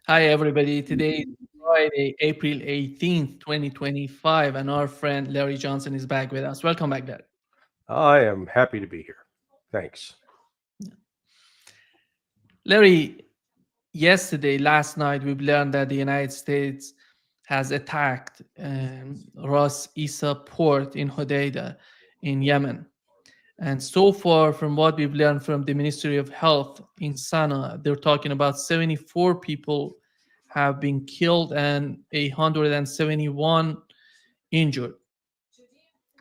Hi, everybody. Today is Friday, April 18th, 2025, and our friend Larry Johnson is back with us. Welcome back, Larry. I am happy to be here. Thanks. Larry, last night, we've learned that the United States has attacked Ras Isa port in Hodeidah in Yemen. And so far, from what we've learned from the Ministry of Health in Sana'a, they're talking about 74 people have been killed and 171 injured.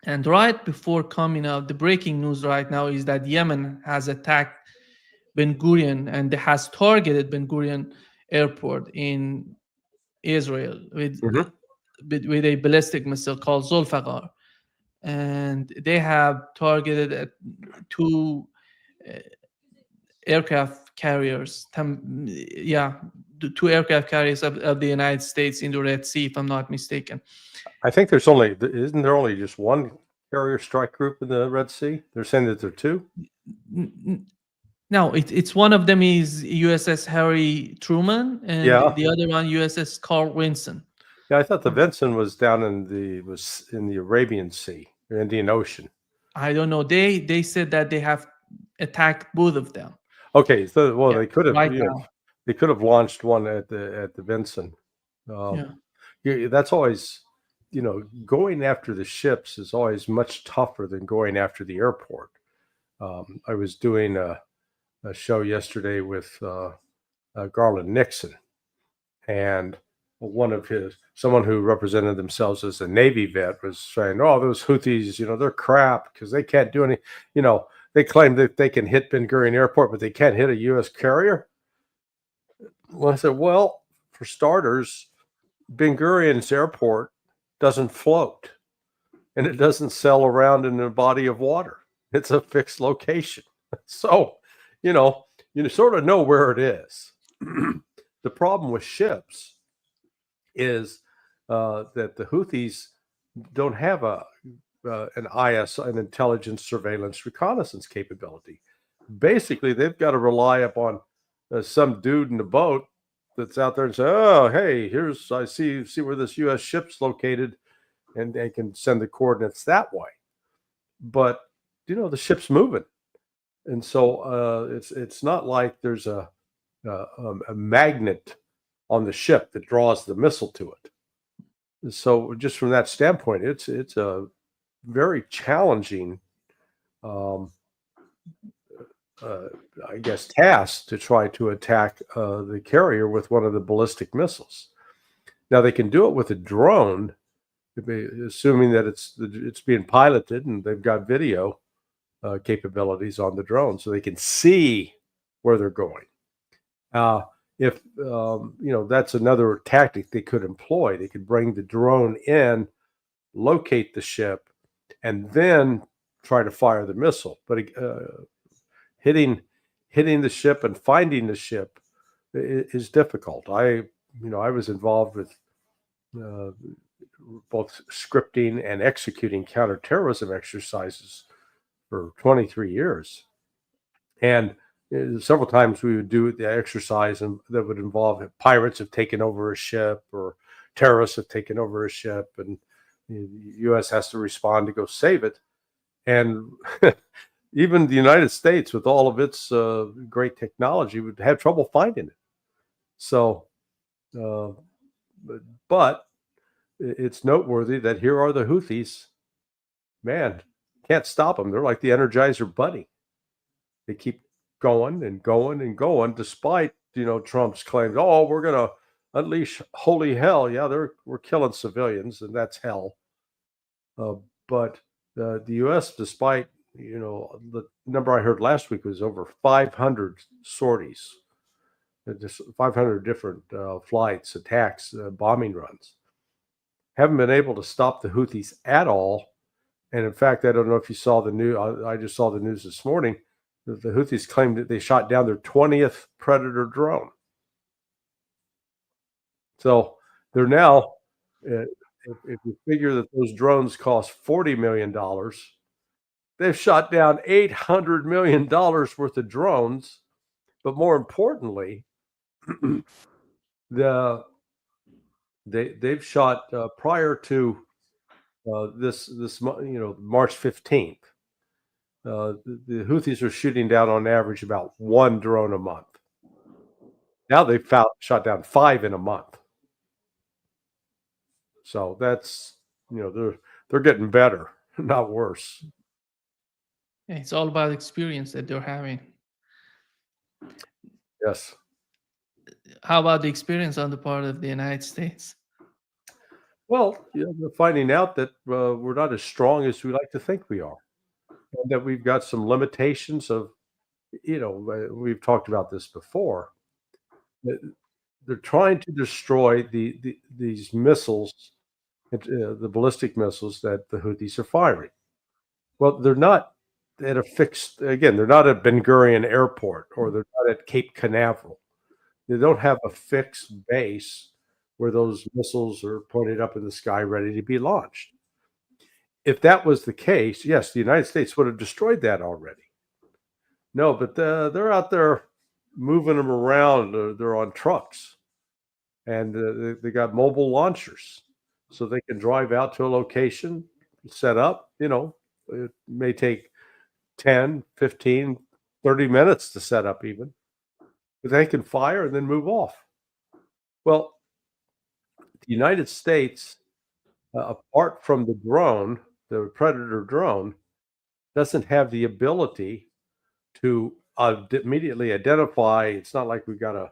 And right before coming out, the breaking news right now is that Yemen has attacked Ben Gurion and has targeted Ben Gurion airport in Israel Mhm. with a ballistic missile called Zulfaqar. And they have targeted two uh, aircraft carriers, the two aircraft carriers of the United States in the Red Sea, if I'm not mistaken. I think isn't there only just one carrier strike group in the Red Sea? They're saying that there are two. No, it's one of them is USS Harry Truman, and Yeah, the other one USS Carl Vinson. yeah. I thought the Vinson was down in the Arabian Sea, or Indian Ocean. I don't know. They said that they have attacked both of them. Okay, so Yeah, they could have right now. they could have launched one at the Vinson. Um, Yeah. that's always going after the ships is always much tougher than going after the airport. I was doing a show yesterday with Garland Nixon, and someone who represented themselves as a Navy vet was saying, "Oh, those Houthis, they're crap because they can't do any. They claim that they can hit Ben Gurion Airport, but they can't hit a U.S. carrier." Well, I said, "Well, for starters, Ben Gurion's airport doesn't float, and it doesn't sail around in a body of water. It's a fixed location, so you sort of know where it is." The problem with ships is that the Houthis don't have an intelligence, surveillance, reconnaissance capability. Basically, they've got to rely upon some dude in the boat that's out there and say, "Oh, hey, I see where this U.S. ship's located," and they can send the coordinates that way. But the ship's moving, and so it's not like there's a magnet on the ship that draws the missile to it. So just from that standpoint, it's a very challenging, um, I guess, task to try to attack the carrier with one of the ballistic missiles. Now they can do it with a drone, assuming that it's being piloted and they've got video capabilities on the drone, so they can see where they're going. If that's another tactic they could employ. They could bring the drone in, locate the ship, and then try to fire the missile. But hitting the ship and finding the ship is difficult. I was involved with both scripting and executing counterterrorism exercises for 23 years, and several times we would do the exercise and that would involve pirates have taken over a ship or terrorists have taken over a ship, and the U.S. has to respond to go save it. And even the United States, with all of its great technology, would have trouble finding it. So, but it's noteworthy that here are the Houthis. Man, can't stop them. They're like the Energizer Bunny. They keep going and going and going, despite Trump's claims. Oh, we're gonna unleash holy hell. Yeah, we're killing civilians, and that's hell. But the U.S., despite the number I heard last week was over 500 sorties, just 500 different flights, attacks, bombing runs, haven't been able to stop the Houthis at all. And in fact, I don't know if you saw the news. I just saw the news this morning. The Houthis claimed that they shot down their 20th Predator drone. So they're now, if you figure that those drones cost $40 million, they've shot down $800 million worth of drones, but more importantly, they've shot prior to this March 15th. The Houthis are shooting down on average about one drone a month. Now they've shot down 5 in a month. So that's they're getting better, not worse. It's all about experience that they're having. Yes. How about the experience on the part of the United States? Well, we're finding out that we're not as strong as we like to think we are, and that we've got some limitations of, we've talked about this before. They're trying to destroy these missiles, the ballistic missiles that the Houthis are firing. Well, they're not at a fixed. Again, they're not at Ben Gurion Airport, or they're not at Cape Canaveral. They don't have a fixed base where those missiles are pointed up in the sky ready to be launched. If that was the case, yes, the United States would have destroyed that already. No, but they're out there moving them around. They're on trucks, and they got mobile launchers, so they can drive out to a location, set up. It may take 10, 15, 30 minutes to set up even, but they can fire and then move off. Well, the United States, apart from the drone, the Predator drone, doesn't have the ability to immediately identify. It's not like we've got a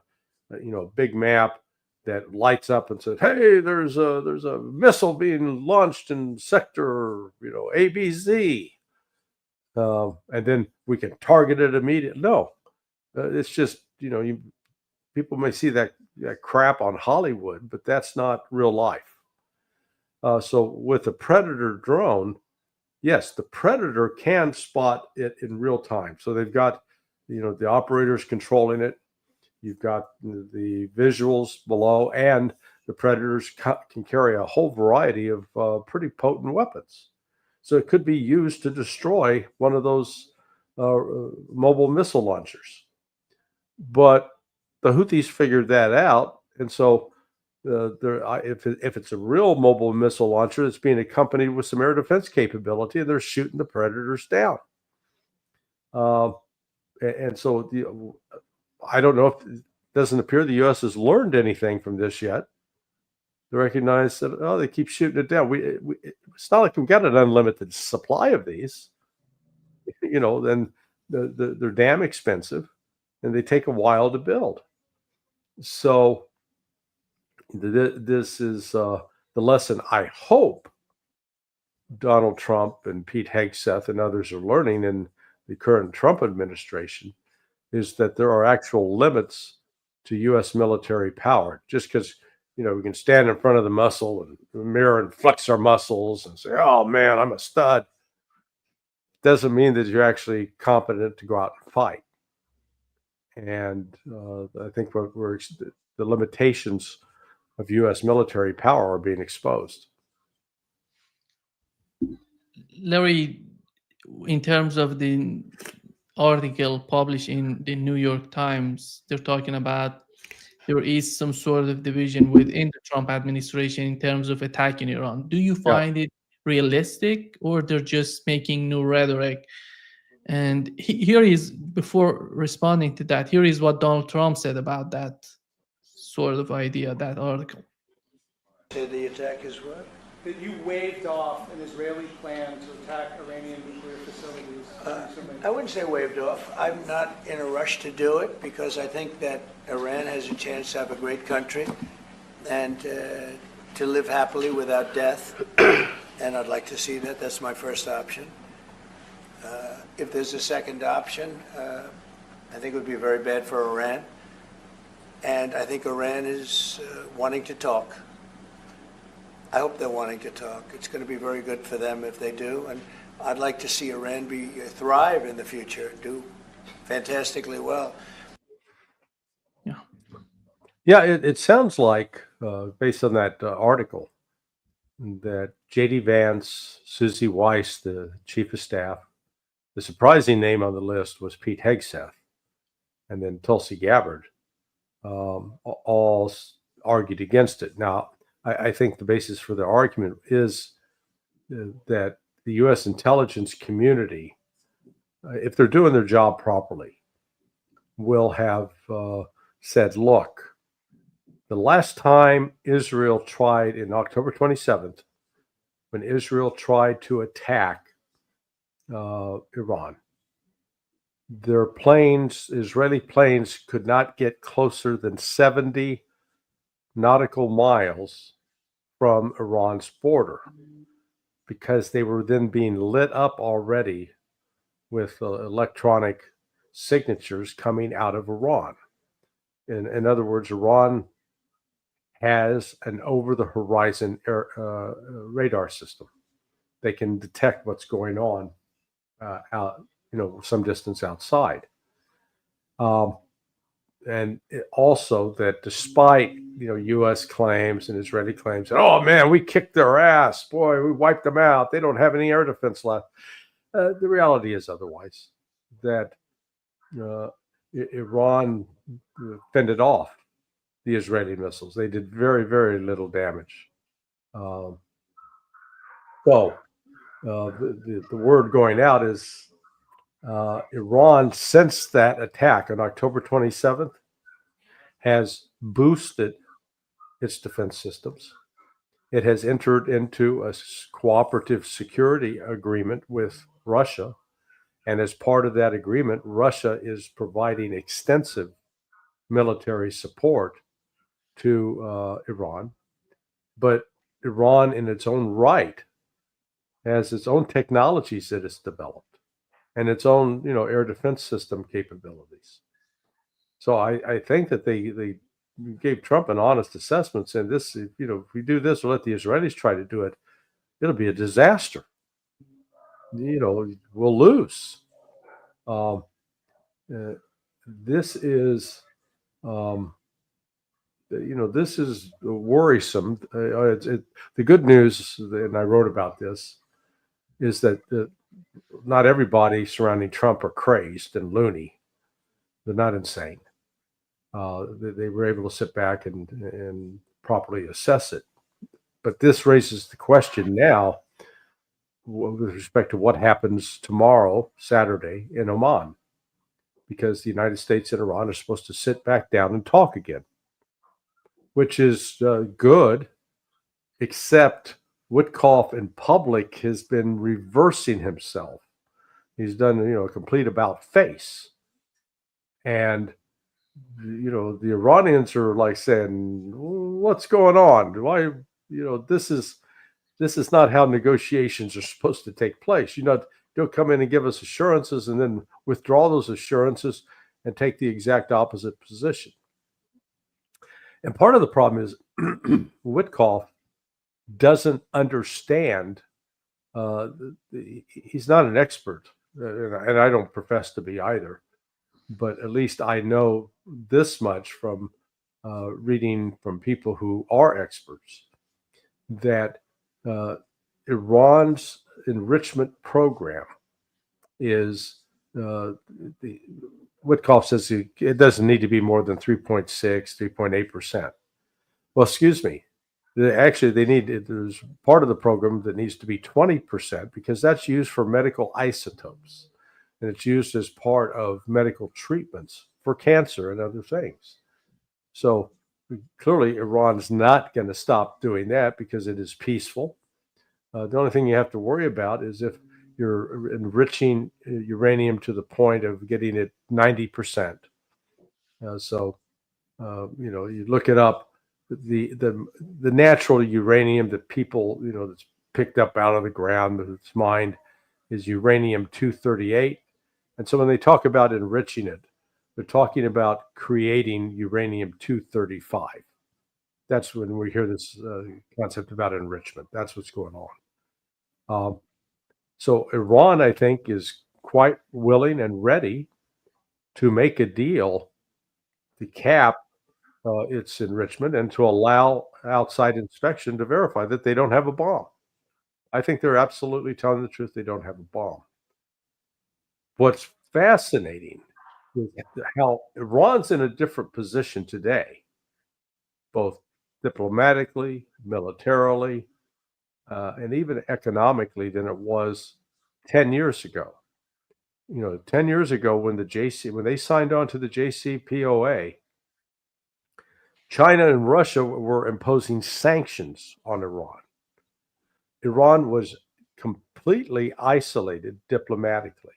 big map that lights up and says, "Hey, there's a missile being launched in sector ABC," and then we can target it immediately. No, it's just people may see that crap on Hollywood, but that's not real life. So with the Predator drone, yes, the Predator can spot it in real time. So they've got, the operators controlling it. You've got the visuals below, and the Predators can carry a whole variety of pretty potent weapons. So it could be used to destroy one of those mobile missile launchers. But the Houthis figured that out, and so if it's a real mobile missile launcher, it's being accompanied with some air defense capability, and they're shooting the Predators down. And so I don't know if it doesn't appear the U.S. has learned anything from this yet. They recognize that they keep shooting it down. It's not like we've got an unlimited supply of these. Then they're damn expensive, and they take a while to build. So this is the lesson I hope Donald Trump and Pete Hegseth and others are learning in the current Trump administration, is that there are actual limits to U.S. military power. Just because we can stand in front of the muscle and the mirror and flex our muscles and say, "Oh man, I'm a stud," doesn't mean that you're actually competent to go out and fight. And I think the limitations of U.S. military power are being exposed. Larry, in terms of the article published in the New York Times, they're talking about there is some sort of division within the Trump administration in terms of attacking Iran. Do you find it realistic, or they're just making new rhetoric? And here is, before responding to that, here is what Donald Trump said about that sort of idea, that article. The attack is what? That you waved off an Israeli plan to attack Iranian nuclear facilities. I wouldn't say waved off. I'm not in a rush to do it because I think that Iran has a chance to have a great country and to live happily without death. And I'd like to see that. That's my first option. If there's a second option, I think it would be very bad for Iran. And I think Iran is wanting to talk. I hope they're wanting to talk. It's going to be very good for them if they do. And I'd like to see Iran thrive in the future, do fantastically well. Yeah, it sounds like, based on that article, that J.D. Vance, Susie Weiss, the chief of staff, The surprising name on the list was Pete Hegseth, and then Tulsi Gabbard, all argued against it. Now, I think the basis for the argument is that the U.S. intelligence community, if they're doing their job properly, will have said, look, the last time Israel tried, in October 27th, when Israel tried to attack Iran, their planes, Israeli planes, could not get closer than 70 nautical miles from Iran's border because they were then being lit up already with electronic signatures coming out of Iran. In other words, Iran has an over-the-horizon radar system. They can detect what's going on out, some distance outside. And also that despite, U.S. claims and Israeli claims, oh man, we kicked their ass, boy, we wiped them out, they don't have any air defense left. The reality is otherwise, that Iran fended off the Israeli missiles. They did very, very little damage. The word going out is Iran, since that attack on October 27th, has boosted its defense systems. It has entered into a cooperative security agreement with Russia. And as part of that agreement, Russia is providing extensive military support to Iran. But Iran, in its own right, has its own technologies that it's developed and its own, air defense system capabilities. So I think that they gave Trump an honest assessment, saying this, if we do this or let the Israelis try to do it, it'll be a disaster. We'll lose. This is, this is worrisome. The good news, and I wrote about this, is that not everybody surrounding Trump are crazed and loony. They're not insane. They were able to sit back and properly assess it. But this raises the question now with respect to what happens tomorrow, Saturday, in Oman, because the United States and Iran are supposed to sit back down and talk again, which is good, except Witkoff in public has been reversing himself. He's done, a complete about face. And, the Iranians are like saying, what's going on? Why, this is not how negotiations are supposed to take place. Don't come in and give us assurances and then withdraw those assurances and take the exact opposite position. And part of the problem is Witkoff doesn't understand. He's not an expert, and I don't profess to be either. But at least I know this much from reading from people who are experts, that Iran's enrichment program is, Witkoff says it doesn't need to be more than 3.6, 3.8%. Well, excuse me. There's part of the program that needs to be 20% because that's used for medical isotopes. And it's used as part of medical treatments for cancer and other things. So clearly, Iran's not going to stop doing that because it is peaceful. The only thing you have to worry about is if you're enriching uranium to the point of getting it 90%. You look it up. The natural uranium that people, that's picked up out of the ground, that's mined, is uranium-238. And so when they talk about enriching it, they're talking about creating uranium-235. That's when we hear this concept about enrichment. That's what's going on. So Iran, I think, is quite willing and ready to make a deal to cap its enrichment and to allow outside inspection to verify that they don't have a bomb. I think they're absolutely telling the truth. They don't have a bomb. What's fascinating is how Iran's in a different position today, both diplomatically, militarily, and even economically than it was 10 years ago. 10 years ago when they signed on to the JCPOA, China and Russia were imposing sanctions on Iran. Iran was completely isolated diplomatically.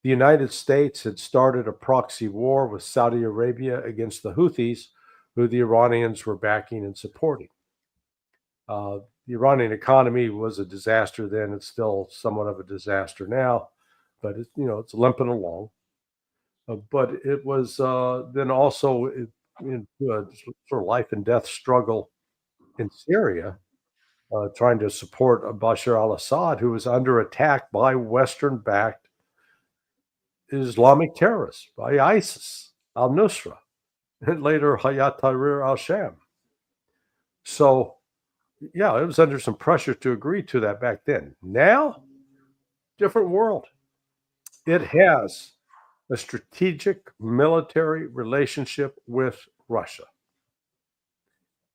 The United States had started a proxy war with Saudi Arabia against the Houthis, who the Iranians were backing and supporting. The Iranian economy was a disaster then. It's still somewhat of a disaster now, but it's limping along. But it was then also in a sort of life and death struggle in Syria, trying to support Bashar al-Assad, who was under attack by Western-backed Islamic terrorists, by ISIS, al-Nusra, and later Hayat Tahrir al-Sham. So, yeah, it was under some pressure to agree to that back then. Now, different world. It has a strategic military relationship with Russia.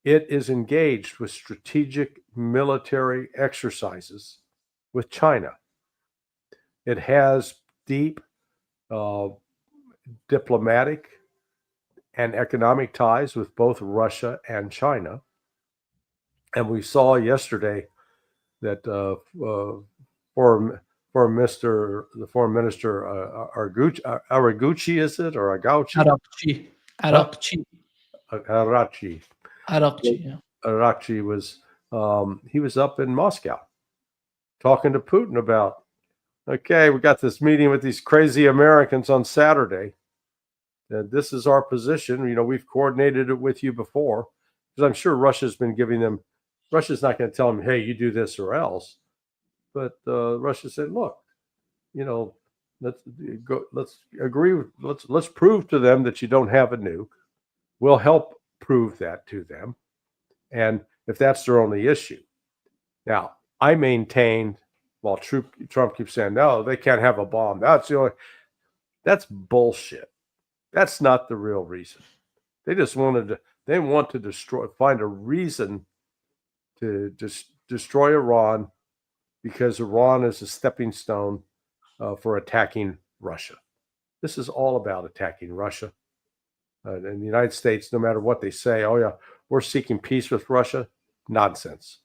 It is engaged with strategic military exercises with China. It has deep diplomatic and economic ties with both Russia and China. And we saw yesterday that the foreign minister Araguchi, is it, or Agauchi? Arabchi. Yeah. Arachi was he was up in Moscow talking to Putin about, okay, we got this meeting with these crazy Americans on Saturday, and this is our position. We've coordinated it with you before, because I'm sure Russia's been giving them. Russia's not going to tell them, hey, you do this or else. But Russia said, look, let's agree. Let's prove to them that you don't have a nuke. We'll help prove that to them. And if that's their only issue. Now, I maintained, while Trump keeps saying, no, they can't have a bomb. That's bullshit. That's not the real reason. They just want to find a reason to destroy Iran, because Iran is a stepping stone for attacking Russia. This is all about attacking Russia. And the United States, no matter what they say, oh yeah, we're seeking peace with Russia. Nonsense.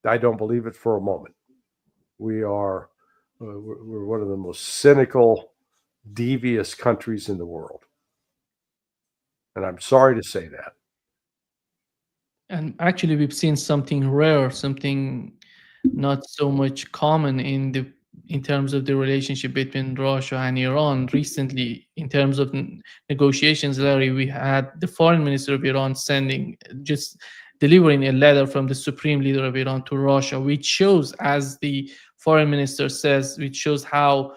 I don't believe it for a moment. We're one of the most cynical, devious countries in the world. And I'm sorry to say that. And actually, we've seen something rare, something not so much common in terms of the relationship between Russia and Iran recently. In terms of negotiations, Larry, we had the foreign minister of Iran delivering a letter from the supreme leader of Iran to Russia, which shows, as the foreign minister says, which shows how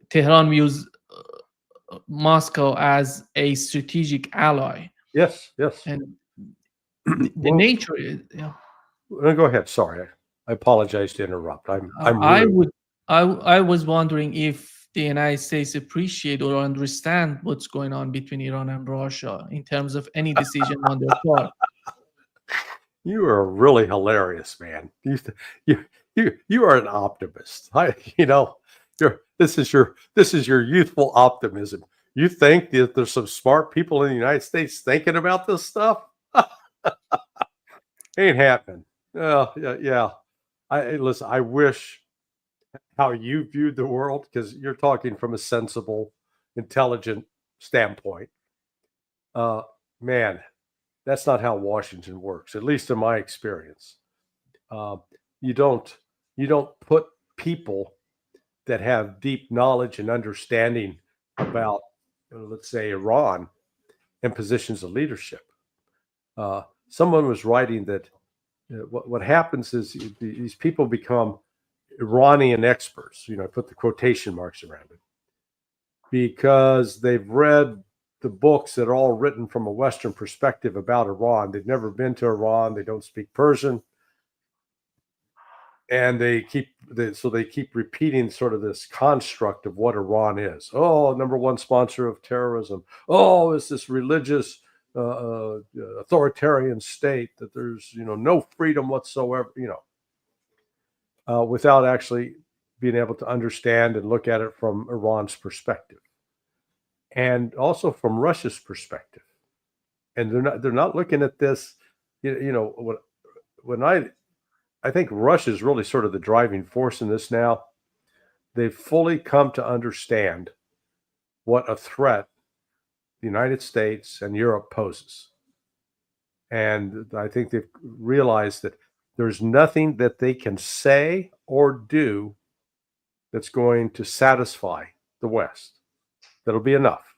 Tehran views Moscow as a strategic ally. Yes. And the nature is, Go ahead. Sorry, I apologize to interrupt. I was wondering if the United States appreciate or understand what's going on between Iran and Russia in terms of any decision on their part. You are really hilarious, man. You are an optimist. This is your youthful optimism. You think that there's some smart people in the United States thinking about this stuff? Ain't happening. Yeah. Listen, I wish how you viewed the world, because you're talking from a sensible, intelligent standpoint. Man, that's not how Washington works, at least in my experience. You don't put people that have deep knowledge and understanding about, let's say, Iran in positions of leadership. Someone was writing that what happens is these people become Iranian experts. I put the quotation marks around it, because they've read the books that are all written from a Western perspective about Iran. They've never been to Iran. They don't speak Persian. And they keep repeating sort of this construct of what Iran is. Oh, number one sponsor of terrorism. Oh, it's this religious authoritarian state that there's no freedom whatsoever. Without actually being able to understand and look at it from Iran's perspective, and also from Russia's perspective. And they're not looking at this. When I think Russia is really sort of the driving force in this now. They've fully come to understand what a threat the United States and Europe poses. And I think they've realized that there's nothing that they can say or do that's going to satisfy the West. That'll be enough.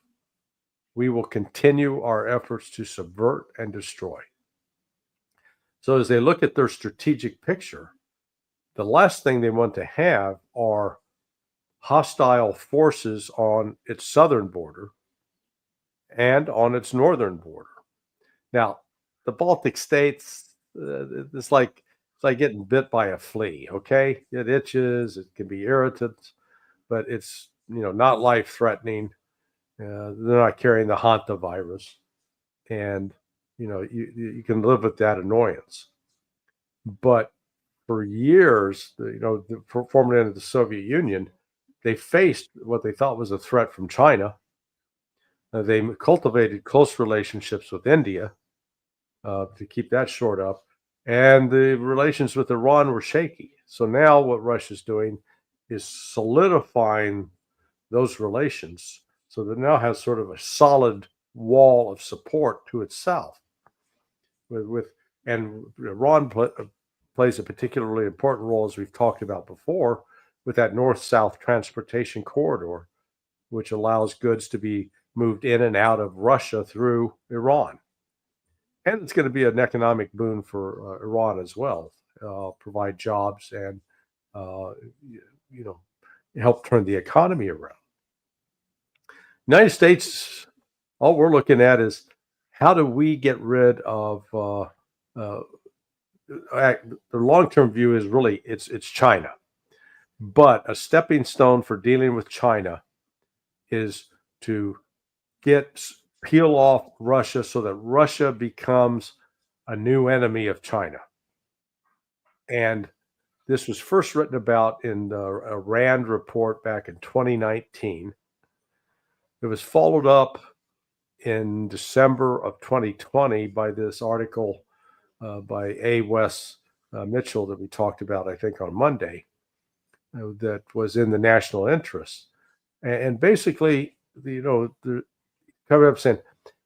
We will continue our efforts to subvert and destroy. So as they look at their strategic picture, the last thing they want to have are hostile forces on its southern border and on its northern border. Now, the Baltic states, it's like getting bit by a flea, okay? It itches, it can be irritant, but it's not life-threatening. They're not carrying the hantavirus, and you can live with that annoyance. But for years, formerly under the Soviet Union, they faced what they thought was a threat from China. They cultivated close relationships with India to keep that shored up, and the relations with Iran were shaky. So now what Russia's doing is solidifying those relations, so that it now has sort of a solid wall of support to itself. And Iran plays a particularly important role, as we've talked about before, with that north-south transportation corridor, which allows goods to be moved in and out of Russia through Iran. And it's going to be an economic boon for Iran as well, provide jobs and, help turn the economy around. United States, all we're looking at is how do we get rid of the long-term view is really it's China. But a stepping stone for dealing with China is to peel off Russia so that Russia becomes a new enemy of China. And this was first written about in the RAND report back in 2019. It was followed up in December of 2020 by this article by A. Wes Mitchell that we talked about, I think, on Monday, that was in the national interest. And basically, they're coming up saying,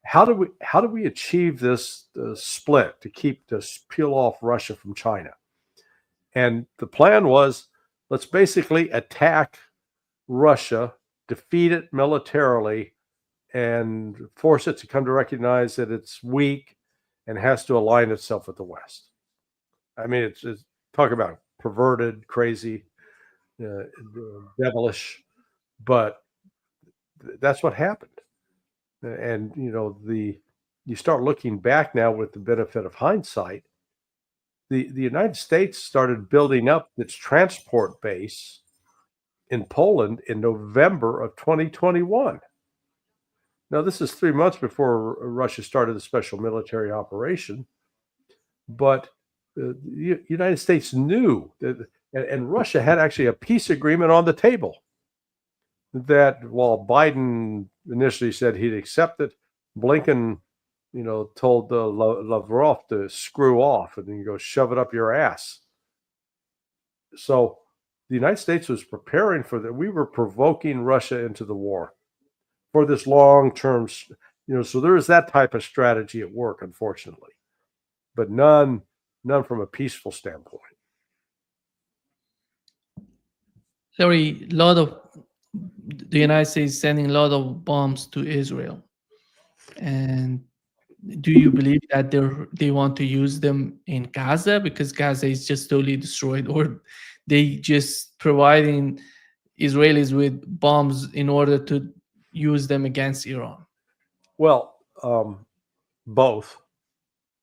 how do we achieve this split to peel off Russia from China? And the plan was, let's basically attack Russia, defeat it militarily, and force it to come to recognize that it's weak and has to align itself with the West. I mean, it's talk about perverted, crazy, devilish, but that's what happened. And you start looking back now with the benefit of hindsight. The United States started building up its transport base in Poland in November of 2021. Now, this is 3 months before Russia started the special military operation, but the United States knew that, and Russia had actually a peace agreement on the table that while Biden initially said he'd accept it, Blinken, told Lavrov to screw off and then go shove it up your ass. So the United States was preparing for that. We were provoking Russia into the war for this long-term, so there is that type of strategy at work, unfortunately, but none from a peaceful standpoint. Larry, the United States sending a lot of bombs to Israel, and do you believe that they want to use them in Gaza because Gaza is just totally destroyed, or they just providing Israelis with bombs in order to use them against Iran? Well, both.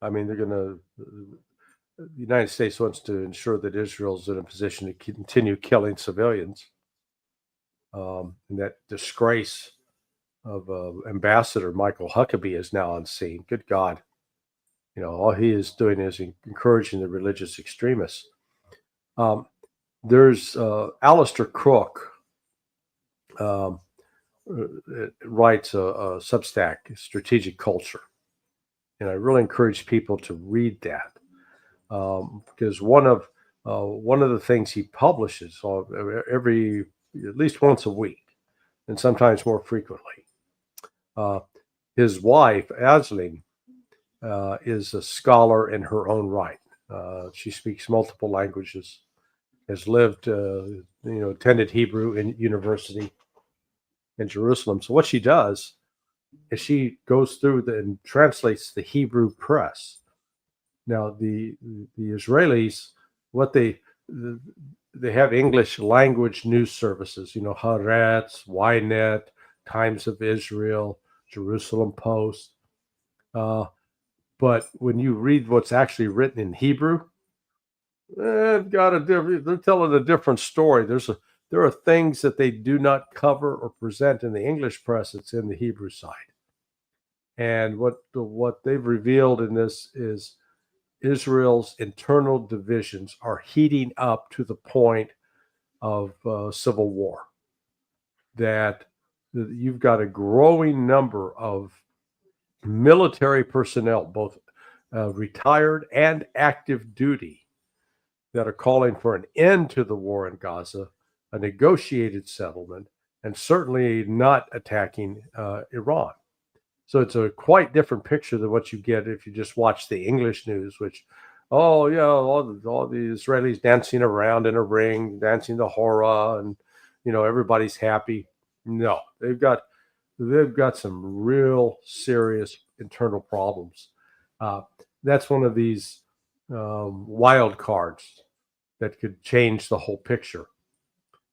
I mean, they're going to. the United States wants to ensure that Israel's in a position to continue killing civilians. And that disgrace of Ambassador Michael Huckabee is now on scene. Good God. All he is doing is encouraging the religious extremists. There's Alistair Crook writes a Substack, Strategic Culture. And I really encourage people to read that because one of the things he publishes at least once a week, and sometimes more frequently. His wife, Aisling, is a scholar in her own right. She speaks multiple languages, has lived, attended Hebrew in university in Jerusalem. So what she does is she goes through and translates the Hebrew press. Now the Israelis, what they have English language news services, Haaretz, Ynet, Times of Israel, Jerusalem Post. But when you read what's actually written in Hebrew, they're telling a different story. There are things that they do not cover or present in the English press. It's in the Hebrew side. And what they've revealed in this is Israel's internal divisions are heating up to the point of civil war. That you've got a growing number of military personnel, both retired and active duty, that are calling for an end to the war in Gaza, a negotiated settlement, and certainly not attacking Iran. So it's a quite different picture than what you get if you just watch the English news, which, all the Israelis dancing around in a ring, dancing the hora, and everybody's happy. No, they've got some real serious internal problems. That's one of these wild cards that could change the whole picture.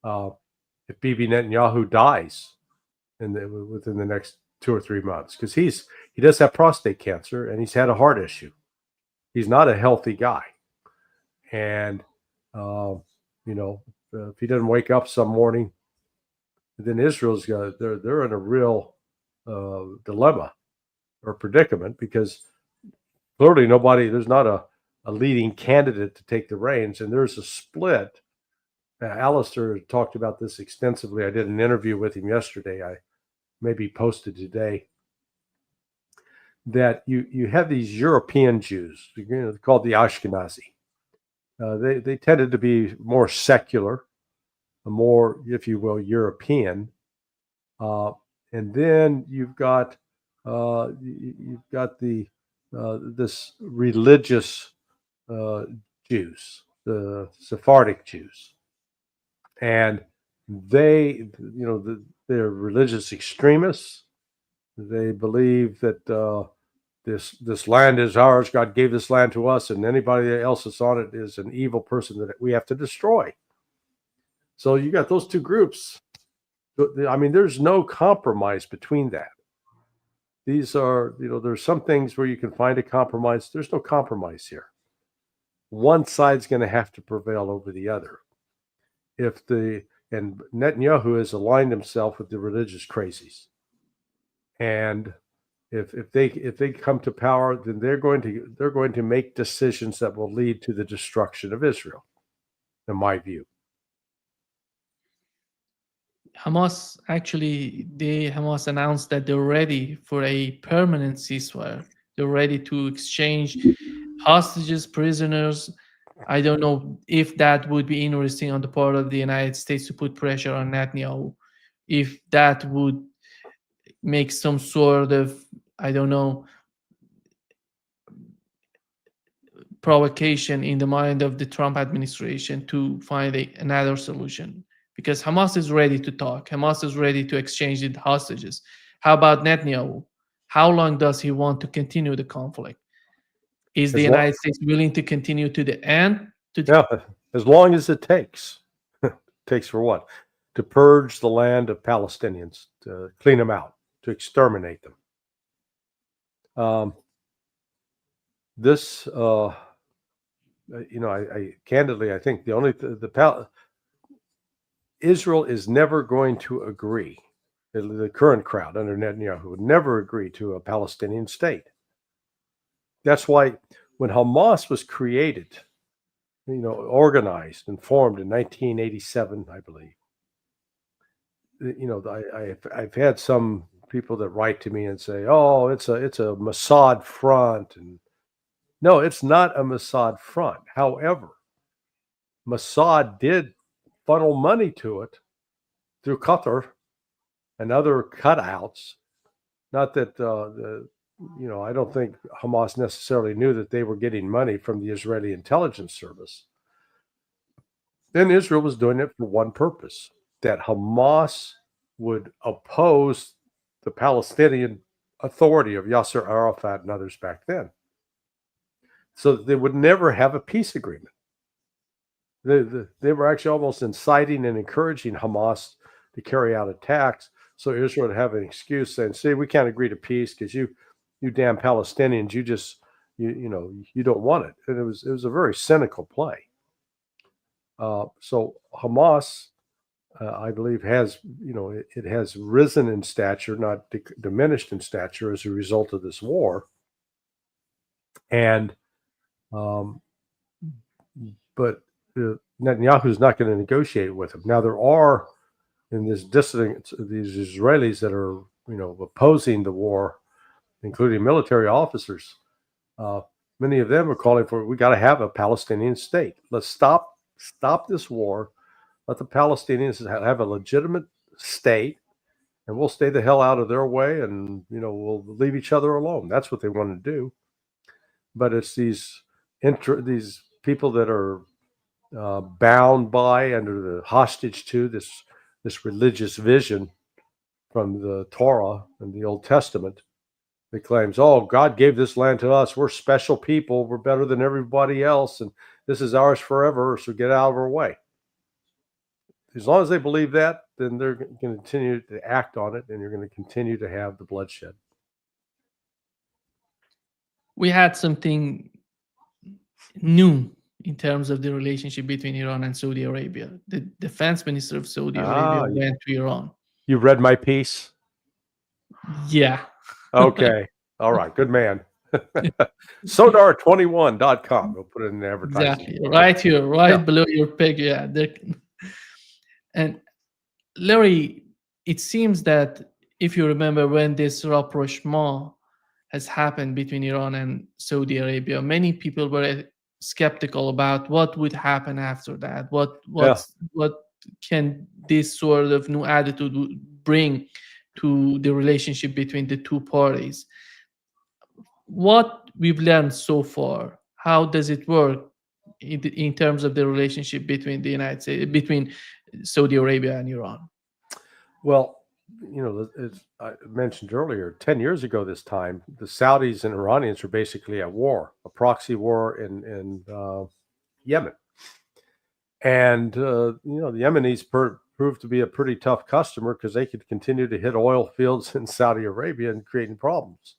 If Bibi Netanyahu dies within the next 2 or 3 months, because he does have prostate cancer and he's had a heart issue. He's not a healthy guy, and if he doesn't wake up some morning, then Israel's they're in a real dilemma or predicament, because clearly there's not a leading candidate to take the reins, and there's a split. Alistair talked about this extensively. I did an interview with him yesterday. I maybe posted today. That you have these European Jews, called the Ashkenazi. They tended to be more secular, more, if you will, European. And then you've got this religious Jews, the Sephardic Jews, and they're religious extremists. They believe that this land is ours. God gave this land to us, and anybody else that's on it is an evil person that we have to destroy. So you got those two groups. I mean, there's no compromise between that. These are, there's some things where you can find a compromise. There's no compromise here. One side's going to have to prevail over the other. And Netanyahu has aligned himself with the religious crazies. And if they come to power, then they're going to make decisions that will lead to the destruction of Israel, in my view. Hamas announced that they're ready for a permanent ceasefire. They're ready to exchange hostages, prisoners. I don't know if that would be interesting on the part of the United States to put pressure on Netanyahu, if that would make some sort of, I don't know, provocation in the mind of the Trump administration to find another solution. Because Hamas is ready to talk. Hamas is ready to exchange the hostages. How about Netanyahu? How long does he want to continue the conflict? Is the United States willing to continue to the end? As long as it takes. Takes for what? To purge the land of Palestinians, to clean them out, to exterminate them. I candidly, I think Israel is never going to agree. The current crowd under Netanyahu would never agree to a Palestinian state. That's why when Hamas was created, organized and formed in 1987, I believe. I've had some people that write to me and say, "Oh, it's a Mossad front," and no, it's not a Mossad front. However, Mossad did funnel money to it through Qatar and other cutouts. Not that I don't think Hamas necessarily knew that they were getting money from the Israeli intelligence service. Then Israel was doing it for one purpose, that Hamas would oppose the Palestinian authority of Yasser Arafat and others back then. So they would never have a peace agreement. They were actually almost inciting and encouraging Hamas to carry out attacks, so Israel would have an excuse saying, "See, we can't agree to peace because you damn Palestinians, you don't want it." And it was a very cynical play. So Hamas, I believe, has it has risen in stature, not diminished in stature as a result of this war. And but Netanyahu's not going to negotiate with him. Now there are in this dissident these Israelis that are opposing the war, including military officers. Many of them are calling for, we got to have a Palestinian state. Let's stop this war. Let the Palestinians have a legitimate state, and we'll stay the hell out of their way, and we'll leave each other alone. That's what they want to do. But it's these people that are bound by, under the hostage to this religious vision from the Torah and the Old Testament, that claims, "Oh, God gave this land to us. We're special people. We're better than everybody else, and this is ours forever. So get out of our way." As long as they believe that, then they're going to continue to act on it, and you're going to continue to have the bloodshed. We had something new in terms of the relationship between Iran and Saudi Arabia. The defense minister of Saudi Arabia went to Iran. You read my piece? Yeah. Okay. All right. Good man. Sodar21.com. We'll put it in the advertising. Exactly. Right here, below your page. Yeah. And Larry, it seems that if you remember when this rapprochement has happened between Iran and Saudi Arabia, many people were skeptical about what would happen after that. What can this sort of new attitude bring to the relationship between the two parties? What we've learned so far, how does it work in terms of the relationship between the United States, between Saudi Arabia and Iran? Well, as I mentioned earlier, 10 years ago this time, the Saudis and Iranians were basically at war, a proxy war in Yemen. And, the Yemenis proved to be a pretty tough customer because they could continue to hit oil fields in Saudi Arabia and creating problems.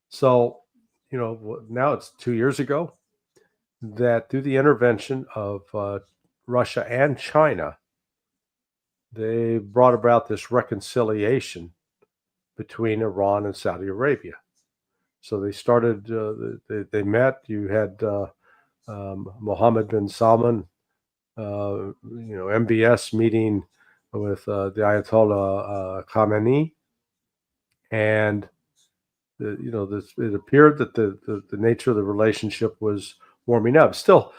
So, now it's 2 years ago that through the intervention of Russia and China, they brought about this reconciliation between Iran and Saudi Arabia. So they started, they met. You had Mohammed bin Salman, MBS meeting with the Ayatollah Khamenei. And, it appeared that the nature of the relationship was warming up. Still,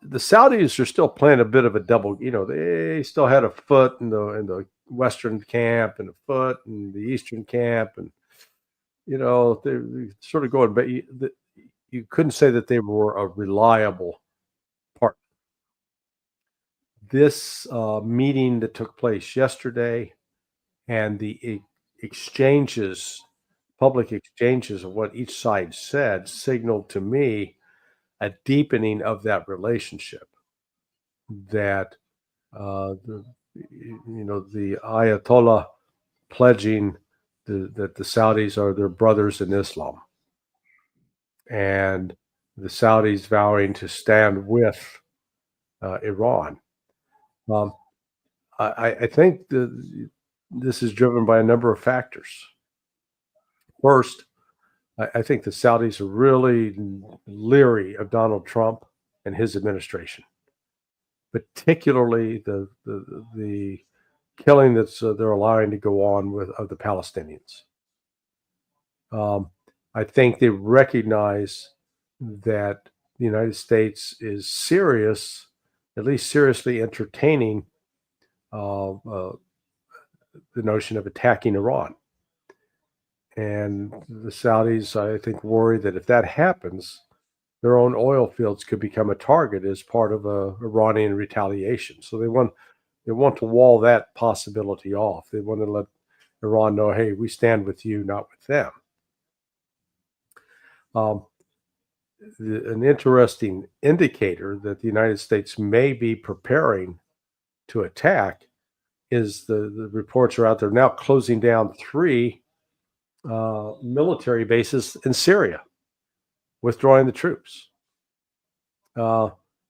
the Saudis are still playing a bit of a double. They still had a foot in the Western camp and a foot in the Eastern camp, and they're sort of going. But you couldn't say that they were a reliable partner. This meeting that took place yesterday, and the public exchanges of what each side said, signaled to me a deepening of that relationship, that the Ayatollah pledging that the Saudis are their brothers in Islam, and the Saudis vowing to stand with Iran. I think this is driven by a number of factors. First, I think the Saudis are really leery of Donald Trump and his administration, particularly the killing that they're allowing to go on of the Palestinians. I think they recognize that the United States is serious, at least seriously entertaining the notion of attacking Iran. And the Saudis, I think, worry that if that happens, their own oil fields could become a target as part of a Iranian retaliation. So they want to wall that possibility off. They want to let Iran know, hey, we stand with you, not with them. An interesting indicator that the United States may be preparing to attack is the reports are out there now closing down 3 military bases in Syria, withdrawing the troops.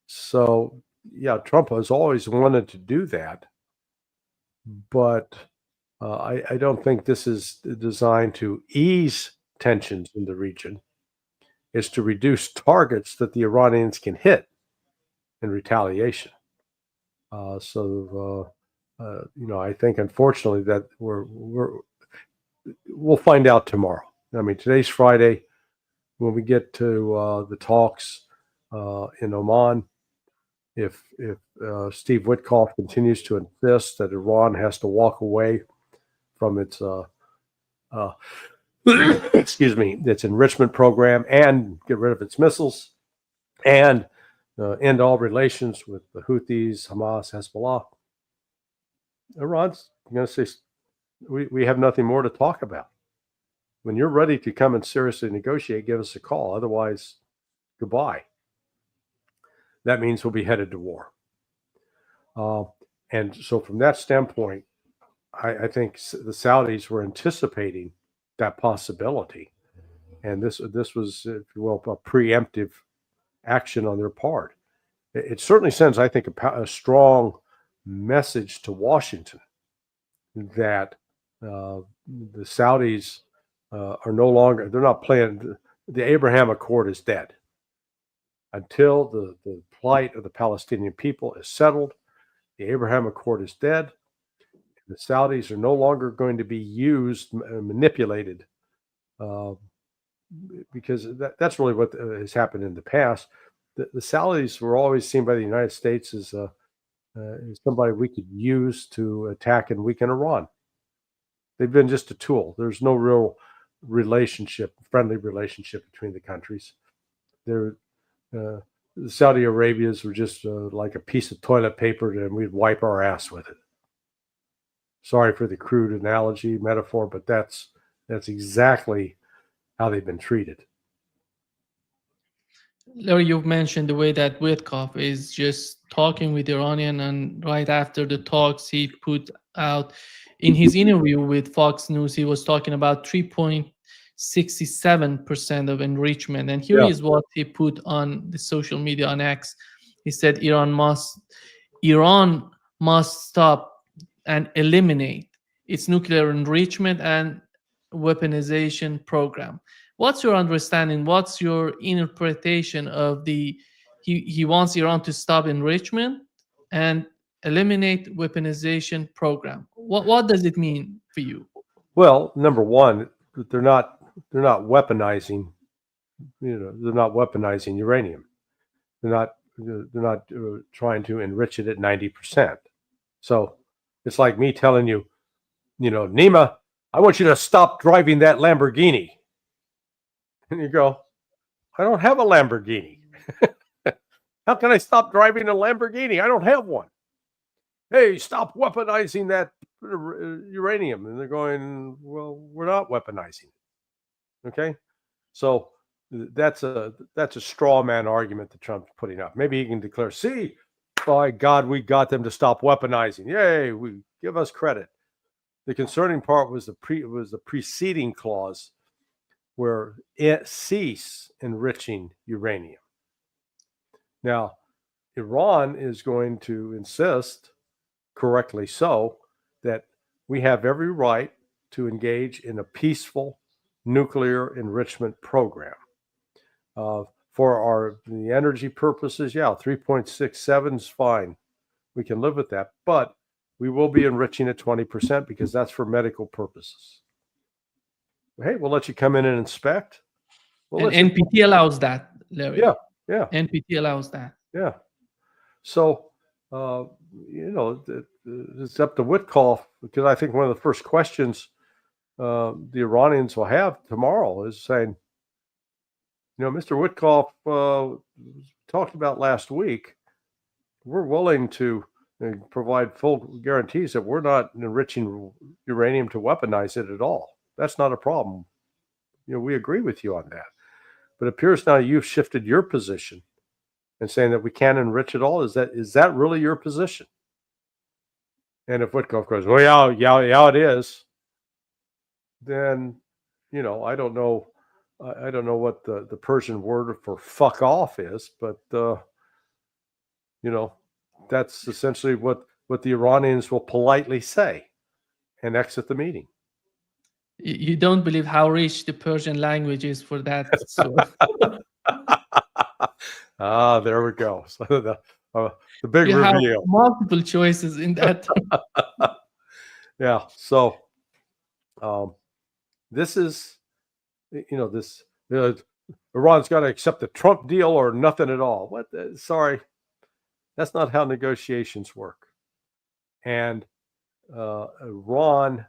So, yeah, Trump has always wanted to do that, but I don't think this is designed to ease tensions in the region. It's to reduce targets that the Iranians can hit in retaliation. I think, unfortunately, that we'll find out tomorrow. I mean, today's Friday. When we get to the talks in Oman, if Steve Witkoff continues to insist that Iran has to walk away from its its enrichment program and get rid of its missiles and end all relations with the Houthis, Hamas, Hezbollah, Iran's going to say, we have nothing more to talk about. When you're ready to come and seriously negotiate, give us a call. Otherwise, goodbye. That means we'll be headed to war. And so from that standpoint, I think the Saudis were anticipating that possibility. And this was, if you will, a preemptive action on their part. It certainly sends, I think, a strong message to Washington that the Saudis are no longer, they're not playing, the Abraham Accord is dead. Until the plight of the Palestinian people is settled, the Abraham Accord is dead. The Saudis are no longer going to be used, manipulated, because that's really what has happened in the past. The Saudis were always seen by the United States as somebody we could use to attack and weaken Iran. They've been just a tool. There's no real friendly relationship between the countries. The Saudi Arabias were just like a piece of toilet paper, and we'd wipe our ass with it. Sorry for the crude analogy, metaphor, but that's exactly how they've been treated. Larry, you've mentioned the way that Witkoff is just talking with Iranian, and right after the talks, he put out in his interview with Fox News, he was talking about 3.67% of enrichment. And here is what he put on the social media on X. He said Iran must stop and eliminate its nuclear enrichment and weaponization program. What's your understanding? What's your interpretation of he wants Iran to stop enrichment and eliminate weaponization program? What does it mean for you? Well, number one, they're not weaponizing, they're not weaponizing uranium. They're not trying to enrich it at 90%. So it's like me telling you, Nima, I want you to stop driving that Lamborghini. And you go, I don't have a Lamborghini. How can I stop driving a Lamborghini? I don't have one. Hey, stop weaponizing that uranium. And they're going, well, we're not weaponizing it. Okay? So that's a straw man argument that Trump's putting up. Maybe he can declare, see, by God, we got them to stop weaponizing. Yay, we give us credit. The concerning part was the preceding clause where it cease enriching uranium. Now, Iran is going to insist, correctly so, that we have every right to engage in a peaceful nuclear enrichment program. For the energy purposes, 3.67 is fine. We can live with that, but we will be enriching at 20% because that's for medical purposes. Hey, we'll let you come in and inspect. And NPT allows that, Larry. Yeah. NPT allows that. Yeah. So, it's up to Witkoff, because I think one of the first questions the Iranians will have tomorrow is saying, Mr. Witkoff talked about last week, we're willing to provide full guarantees that we're not enriching uranium to weaponize it at all. That's not a problem. We agree with you on that. But it appears now you've shifted your position and saying that we can't enrich it all. Is that really your position? And if Witkoff goes, well, yeah, it is, then, I don't know what the Persian word for fuck off is, but, that's essentially what the Iranians will politely say and exit the meeting. You don't believe how rich the Persian language is for that. So. There we go. So the big you reveal. Have multiple choices in that. Yeah. So this is, Iran's got to accept the Trump deal or nothing at all. What? Sorry, that's not how negotiations work. And Iran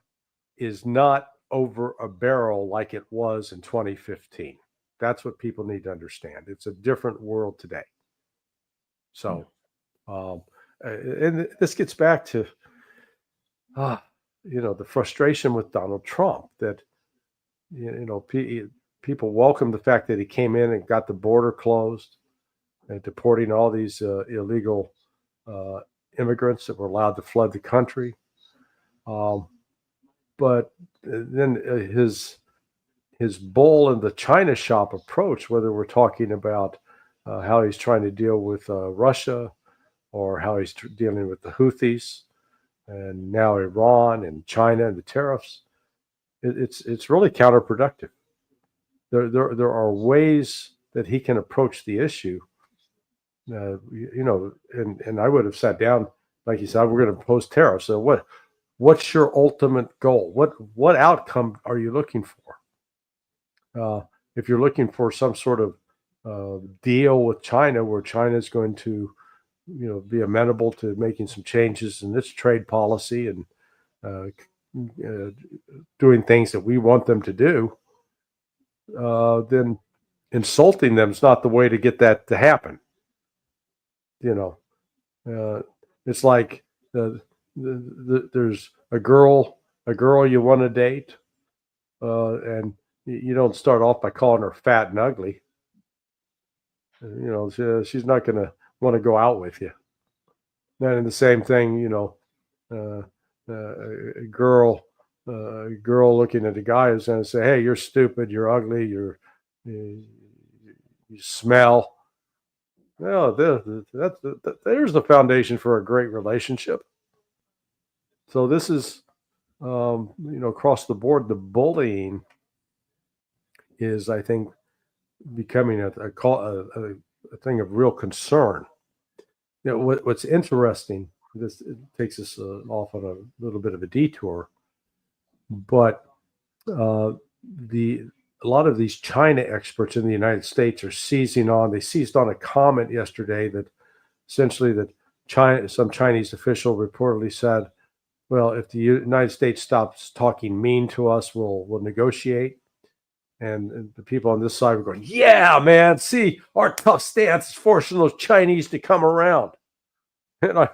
is not over a barrel like it was in 2015. That's what people need to understand. It's a different world today. So, and this gets back to, the frustration with Donald Trump that, people welcome the fact that he came in and got the border closed and deporting all these illegal immigrants that were allowed to flood the country. But then his bull in the China shop approach, whether we're talking about how he's trying to deal with Russia or how he's dealing with the Houthis and now Iran and China and the tariffs, it's really counterproductive. There are ways that he can approach the issue, and I would have sat down, like you said, we're going to impose tariffs. So what's your ultimate goal? What outcome are you looking for? If you're looking for some sort of deal with China where China is going to, be amenable to making some changes in its trade policy and doing things that we want them to do, then insulting them is not the way to get that to happen. It's like there's a girl you want to date, and you don't start off by calling her fat and ugly. She's not going to want to go out with you. And the same thing, a girl looking at a guy is going to say, "Hey, you're stupid. You're ugly. You smell." Well, there's the foundation for a great relationship. So this is, across the board, the bullying is, I think, becoming a thing of real concern. What's interesting, it takes us off on a little bit of a detour, but a lot of these China experts in the United States are seized on a comment yesterday that essentially that some Chinese official reportedly said, well, if the United States stops talking mean to us, we'll negotiate. And the people on this side were going, yeah, man, see, our tough stance is forcing those Chinese to come around. And I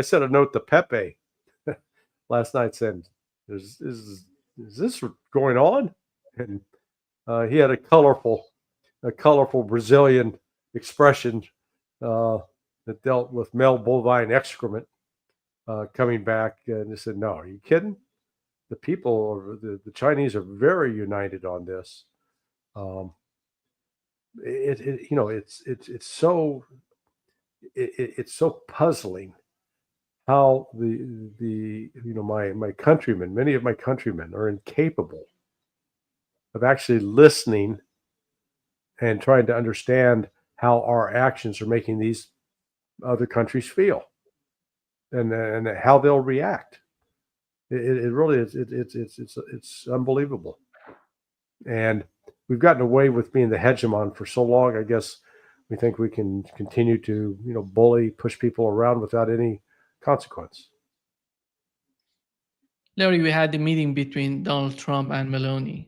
sent a note to Pepe last night saying, is this going on? And he had a colorful Brazilian expression that dealt with male bovine excrement coming back. And he said, no, are you kidding? The people, the Chinese are very united on this. It's so puzzling how my countrymen, many of my countrymen, are incapable of actually listening and trying to understand how our actions are making these other countries feel, and how they'll react. It really is. It's unbelievable, and we've gotten away with being the hegemon for so long. I guess we think we can continue to bully, push people around without any consequence. Larry, we had a meeting between Donald Trump and Meloni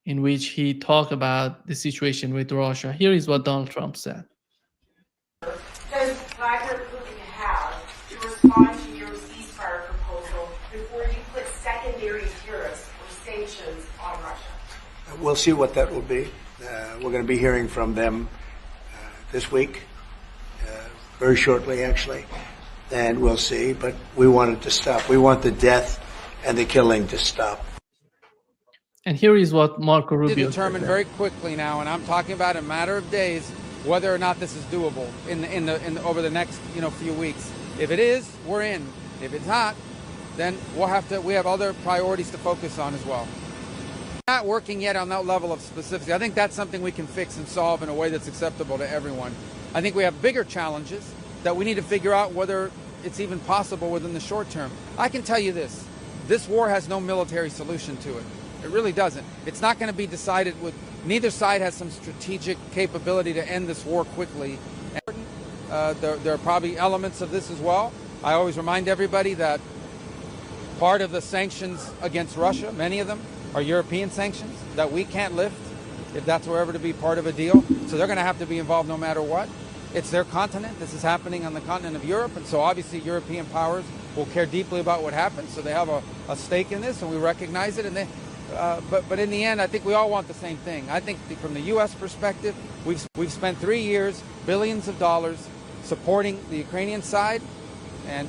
in which he talked about the situation with Russia. Here is what Donald Trump said. Does Vladimir Putin have to respond to your ceasefire proposal before you put secondary tariffs or sanctions on Russia? We'll see what that will be. We're going to be hearing from them this week, very shortly actually, and we'll see. But we want it to stop. We want the death and the killing to stop. And here is what Marco Rubio to determine very quickly now, and I'm talking about in a matter of days, whether or not this is doable over the next few weeks. If it is, we're in. If it's not, then we have other priorities to focus on as well. Not working yet on that level of specificity. I think that's something we can fix and solve in a way that's acceptable to everyone. I think we have bigger challenges that we need to figure out whether it's even possible within the short term. I can tell you this war has no military solution to it. It really doesn't. It's not going to be decided with, neither side has some strategic capability to end this war quickly. There are probably elements of this as well. I always remind everybody that part of the sanctions against Russia, many of them, are European sanctions that we can't lift if that's ever to be part of a deal. So they're going to have to be involved no matter what. It's their continent. This is happening on the continent of Europe. And so obviously European powers will care deeply about what happens. So they have a stake in this, and we recognize it. And but in the end, I think we all want the same thing. I think from the U.S. perspective, we've spent 3 years, billions of dollars supporting the Ukrainian side, and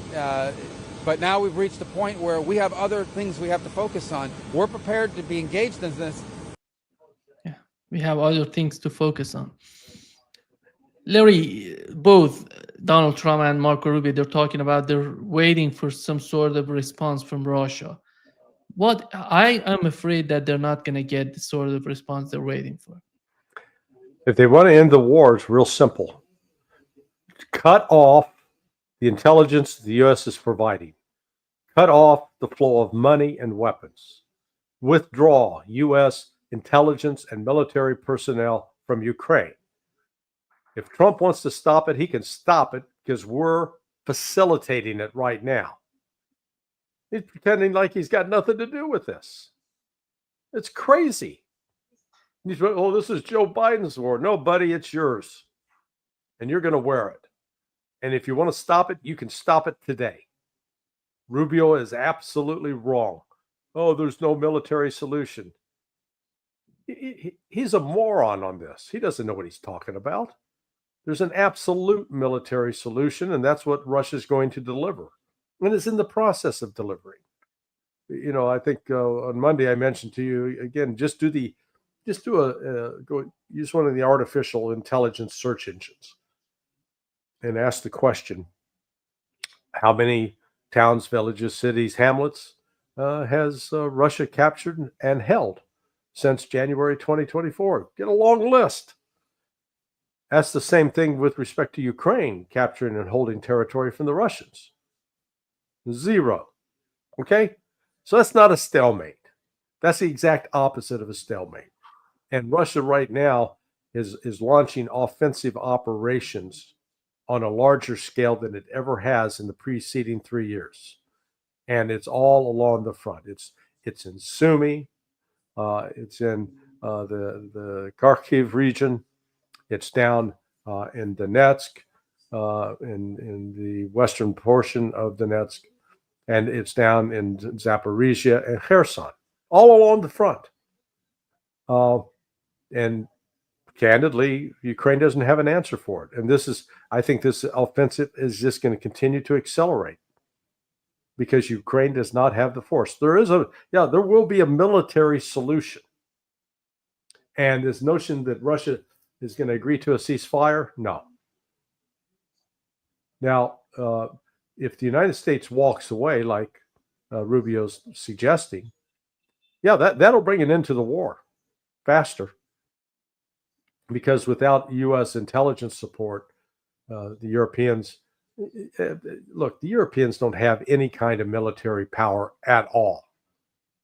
but now we've reached a point where we have other things we have to focus on. We're prepared to be engaged in this. Yeah, we have other things to focus on. Larry, both Donald Trump and Marco Rubio, they're talking about they're waiting for some sort of response from Russia. What I am afraid that they're not going to get the sort of response they're waiting for. If they want to end the war, it's real simple. Cut off the intelligence the U.S. is providing. Cut off the flow of money and weapons. Withdraw U.S. intelligence and military personnel from Ukraine. If Trump wants to stop it, he can stop it because we're facilitating it right now. He's pretending like he's got nothing to do with this. It's crazy. He's like, oh, this is Joe Biden's war. No, buddy, it's yours. And you're going to wear it. And if you want to stop it, you can stop it today. Rubio is absolutely wrong. Oh, there's no military solution. He's a moron on this. He doesn't know what he's talking about. There's an absolute military solution, and that's what Russia's going to deliver. And it's in the process of delivering. I think on Monday I mentioned to you again, go use one of the artificial intelligence search engines and ask the question: how many towns, villages, cities, hamlets has Russia captured and held since January 2024? Get a long list. That's the same thing with respect to Ukraine capturing and holding territory from the Russians. 0. Okay? So that's not a stalemate. That's the exact opposite of a stalemate. And Russia right now is launching offensive operations on a larger scale than it ever has in the preceding 3 years. And it's all along the front. It's in Sumy. It's in the Kharkiv region. It's down in Donetsk, in the western portion of Donetsk, and it's down in Zaporizhia and Kherson, all along the front. And candidly, Ukraine doesn't have an answer for it. And I think this offensive is just going to continue to accelerate because Ukraine does not have the force. There will be a military solution. And this notion that Russia is going to agree to a ceasefire, no. Now, if the United States walks away, like Rubio's suggesting, yeah, that'll bring an end to the war faster. Because without U.S. intelligence support, the Europeans, look, the Europeans don't have any kind of military power at all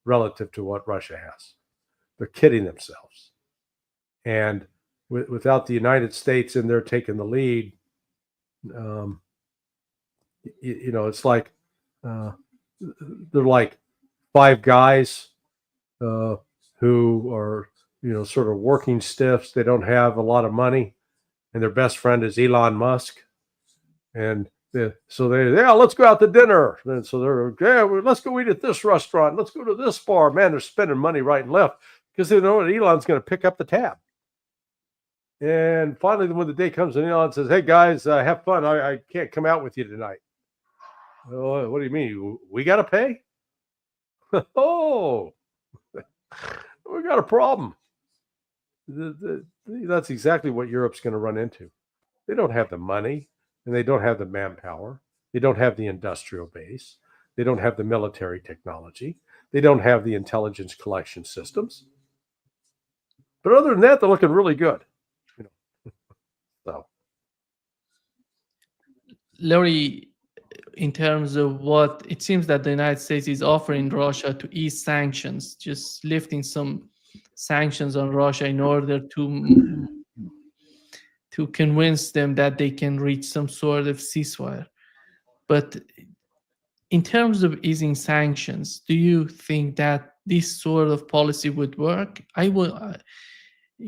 relative to what Russia has. They're kidding themselves. And without the United States in there taking the lead, it's like they're like five guys who are, sort of working stiffs. They don't have a lot of money, and their best friend is Elon Musk. And so let's go out to dinner. And so let's go eat at this restaurant. Let's go to this bar. Man, they're spending money right and left because they know that Elon's going to pick up the tab. And finally, when the day comes and Elon says, "Hey guys, have fun. I can't come out with you tonight." Oh, what do you mean? We got to pay? Oh, we got a problem. That's exactly what Europe's going to run into. They don't have the money, and they don't have the manpower. They don't have the industrial base. They don't have the military technology. They don't have the intelligence collection systems. But other than that, they're looking really good. So, Larry, in terms of what it seems that the United States is offering Russia to ease sanctions, just lifting some sanctions on Russia in order to convince them that they can reach some sort of ceasefire. But in terms of easing sanctions, do you think that this sort of policy would work?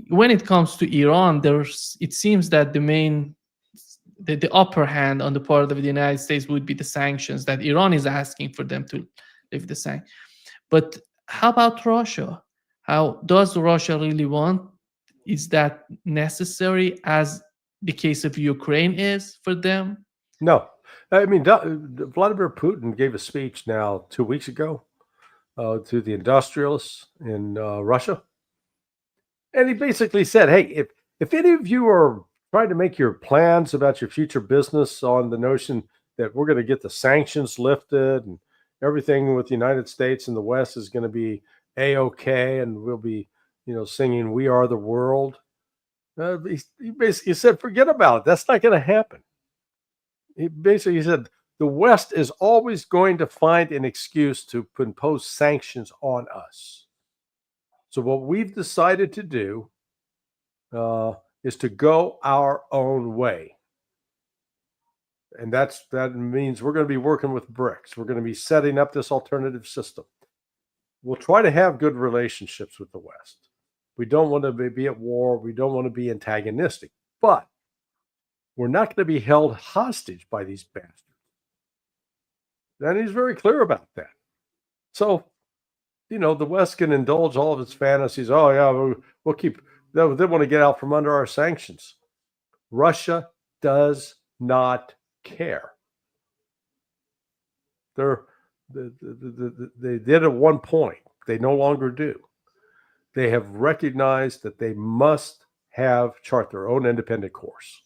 When it comes to Iran, it seems that the upper hand on the part of the United States would be the sanctions, that Iran is asking for them to lift the sanctions. But how about Russia? How does Russia really want? Is that necessary, as the case of Ukraine is for them? No. I mean, Vladimir Putin gave a speech now 2 weeks ago to the industrialists in Russia. And he basically said, hey, if any of you are trying to make your plans about your future business on the notion that we're going to get the sanctions lifted and everything with the United States and the West is going to be A-OK and we'll be, singing "We Are the World." He basically said, forget about it. That's not going to happen. He basically said, the West is always going to find an excuse to impose sanctions on us. So what we've decided to do is to go our own way. And that means we're going to be working with BRICS. We're going to be setting up this alternative system. We'll try to have good relationships with the West. We don't want to be at war. We don't want to be antagonistic. But we're not going to be held hostage by these bastards. And he's very clear about that. So, the West can indulge all of its fantasies. Oh, yeah, we'll keep... They want to get out from under our sanctions. Russia does not care. They did at one point. They no longer do. They have recognized that they must chart their own independent course.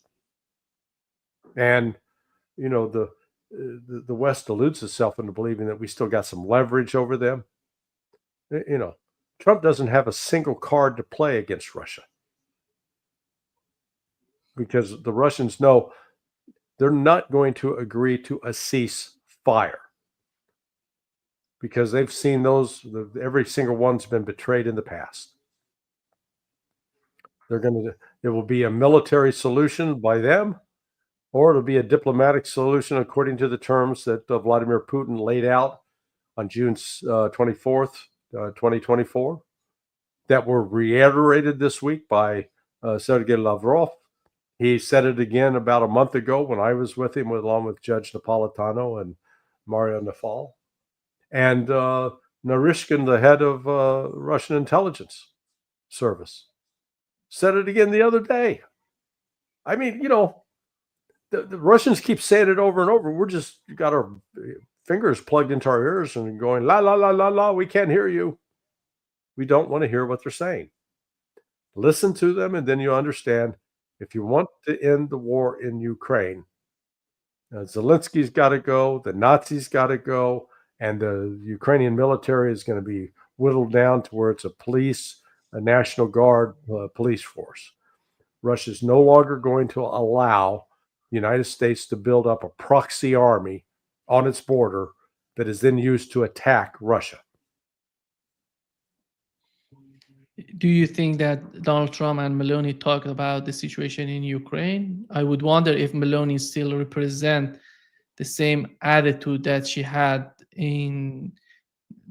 And, the West deludes itself into believing that we still got some leverage over them. Trump doesn't have a single card to play against Russia because the Russians know they're not going to agree to a ceasefire because they've seen every single one's been betrayed in the past. It will be a military solution by them, or it'll be a diplomatic solution according to the terms that Vladimir Putin laid out on June 24th, 2024, that were reiterated this week by Sergei Lavrov. He said it again about a month ago when I was with him, along with Judge Napolitano and Mario Nafal. And Narishkin, the head of Russian intelligence service, said it again the other day. I mean, the Russians keep saying it over and over. We're just got our fingers plugged into our ears and going, la, la, la, la, la, we can't hear you. We don't want to hear what they're saying. listen to them, and then you understand if you want to end the war in Ukraine, Zelensky's got to go, the Nazis got to go, and the Ukrainian military is going to be whittled down to where it's a National Guard police force. Russia's no longer going to allow the United States to build up a proxy army on its border that is then used to attack Russia. Do you think that Donald Trump and Meloni talked about the situation in Ukraine? I would wonder if Meloni still represent the same attitude that she had during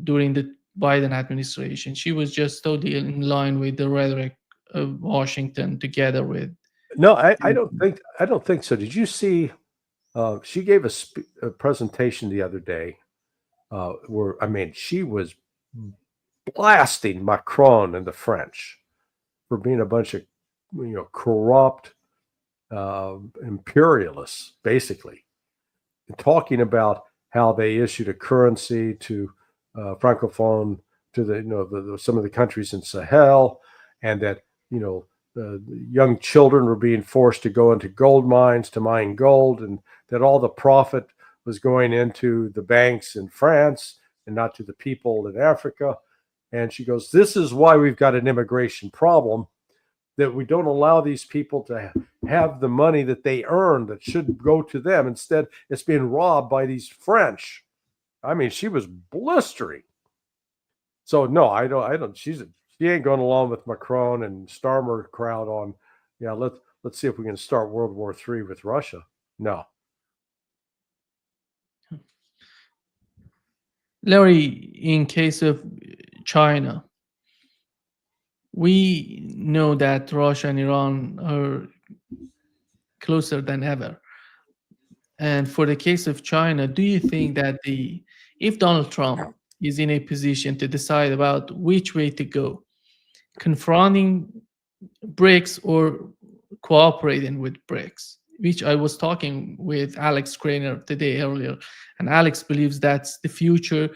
the Biden administration. She was just totally in line with the rhetoric of Washington, together with. No, I don't think so. Did you see? She gave a presentation the other day where she was blasting Macron and the French for being a bunch of corrupt imperialists, basically, and talking about how they issued a currency to francophone to the some of the countries in Sahel, and that young children were being forced to go into gold mines to mine gold, and that all the profit was going into the banks in France and not to the people in Africa. And she goes, this is why we've got an immigration problem, that we don't allow these people to have the money that they earn that should go to them. Instead, it's being robbed by these French. She was blistering. So no, I don't. She ain't going along with Macron and Starmer crowd on, let's see if we can start World War III with Russia. No. Larry, in case of China, we know that Russia and Iran are closer than ever. And for the case of China, do you think that if Donald Trump is in a position to decide about which way to go, confronting BRICS or cooperating with BRICS, which I was talking with Alex Craner today earlier, and Alex believes that the future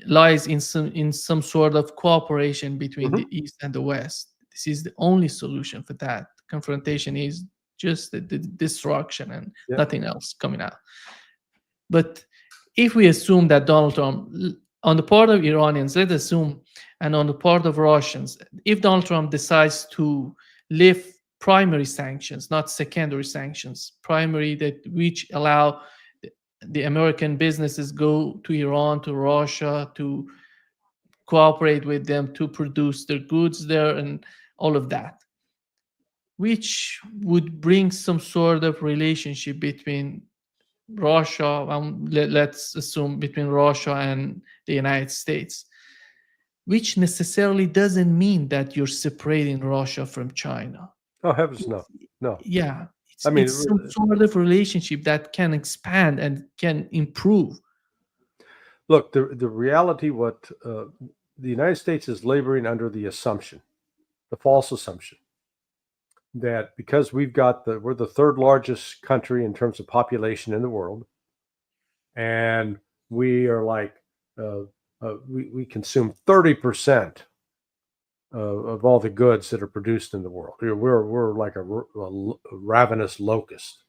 lies in some sort of cooperation between the East and the West. This is the only solution for that. Confrontation is just the destruction and nothing else coming out. But if we assume that Donald Trump, on the part of Iranians, let's assume, and on the part of Russians, if Donald Trump decides to lift primary sanctions, not secondary sanctions, primary which allow the American businesses go to Iran, to Russia, to cooperate with them to produce their goods there and all of that, which would bring some sort of relationship between Russia, let's assume between Russia and the United States, which necessarily doesn't mean that you're separating Russia from China. Oh, heavens, no. No. Yeah. It's some sort of relationship that can expand and can improve. Look, the reality, the United States is laboring under the assumption, the false assumption, that because we're the third largest country in terms of population in the world, and we are we consume 30% of all the goods that are produced in the world. We're like a ravenous locust.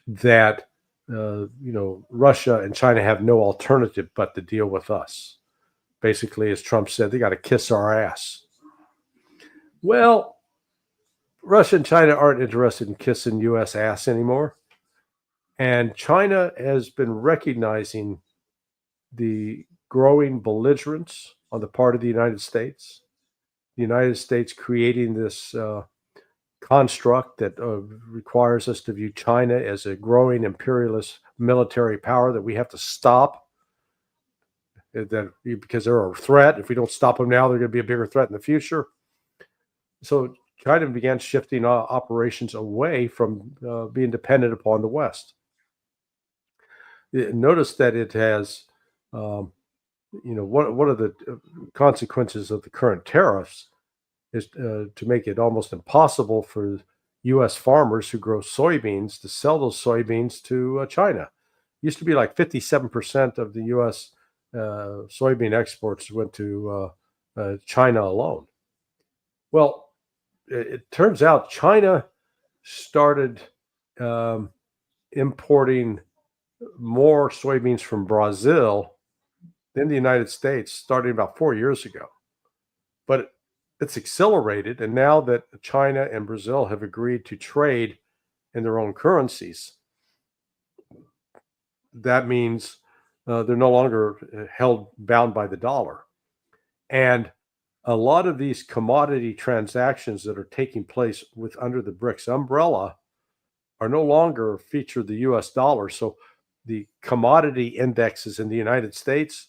That Russia and China have no alternative but to deal with us. Basically, as Trump said, they got to kiss our ass. Well, Russia and China aren't interested in kissing U.S. ass anymore. And China has been recognizing the growing belligerence on the part of the United States. The United States creating this construct that requires us to view China as a growing imperialist military power that we have to stop, because they're a threat. If we don't stop them now, they're going to be a bigger threat in the future. So China began shifting operations away from being dependent upon the West. Notice that it has, one of the consequences of the current tariffs is to make it almost impossible for U.S. farmers who grow soybeans to sell those soybeans to China. It used to be like 57% of the U.S. Soybean exports went to China alone. Well, it turns out China started importing more soybeans from Brazil than the United States starting about 4 years ago. But it's accelerated, and now that China and Brazil have agreed to trade in their own currencies, that means they're no longer bound by the dollar. And a lot of these commodity transactions that are taking place under the BRICS umbrella are no longer feature the US dollar. So the commodity indexes in the United States,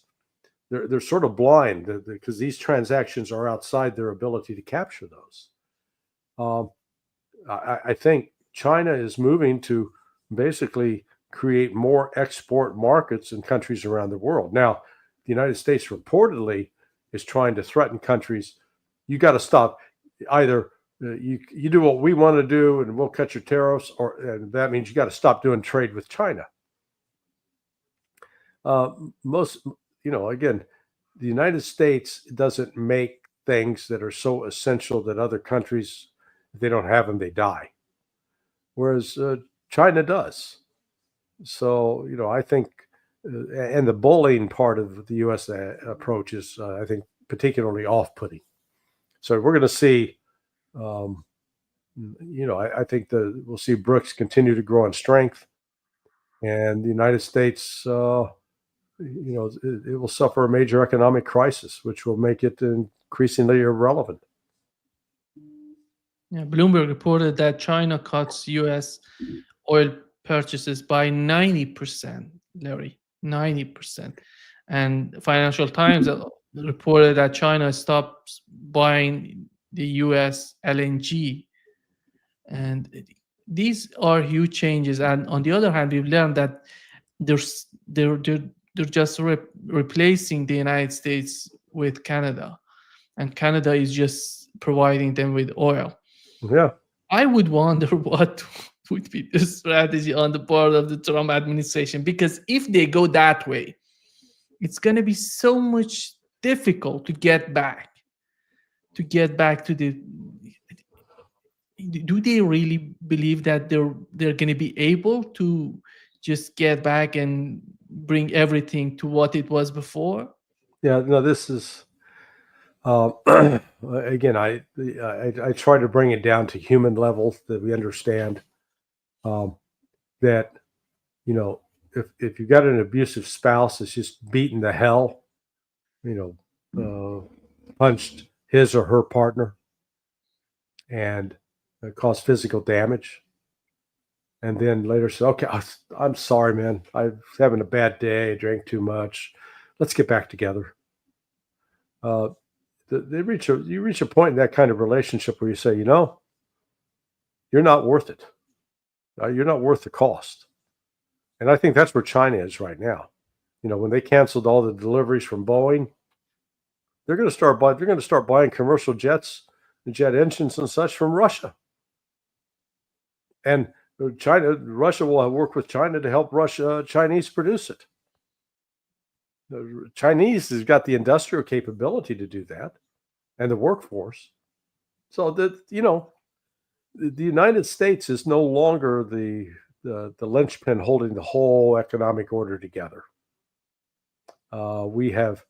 they're sort of blind because these transactions are outside their ability to capture those. I think China is moving to basically create more export markets in countries around the world. Now, the United States reportedly is trying to threaten countries. You got to stop. Either you do what we want to do and we'll cut your tariffs, and that means you got to stop doing trade with China. Again, the United States doesn't make things that are so essential that other countries, if they don't have them, they die. Whereas China does. So, I think, and the bullying part of the U.S. approach is, I think, particularly off-putting. So we're going to see, I think we'll see BRICS continue to grow in strength, and the United States, it will suffer a major economic crisis, which will make it increasingly irrelevant. Yeah, Bloomberg reported that China cuts U.S. oil purchases by 90%, Larry, 90%. And Financial Times reported that China stops buying the U.S. LNG. And these are huge changes. And on the other hand, we've learned that they're just replacing the United States with Canada. And Canada is just providing them with oil. Yeah. I would wonder what would be the strategy on the part of the Trump administration, because if they go that way, it's going to be so much difficult to get back to the. Do they really believe that they're going to be able to just get back and bring everything to what it was before? Yeah, no, this is again, I try to bring it down to human level that we understand that, if you've got an abusive spouse that's just beaten to hell, punched his or her partner and caused physical damage, and then later say, okay, I'm sorry, man, I was having a bad day, I drank too much, let's get back together. You reach a point in that kind of relationship where you say, you're not worth it. You're not worth the cost. And I think that's where China is right now. When they canceled all the deliveries from Boeing, they're going to start buying commercial jets and jet engines and such from Russia. And Russia will work with China to help Chinese produce it. The Chinese has got the industrial capability to do that, and the workforce. So that the United States is no longer the linchpin holding the whole economic order together. We have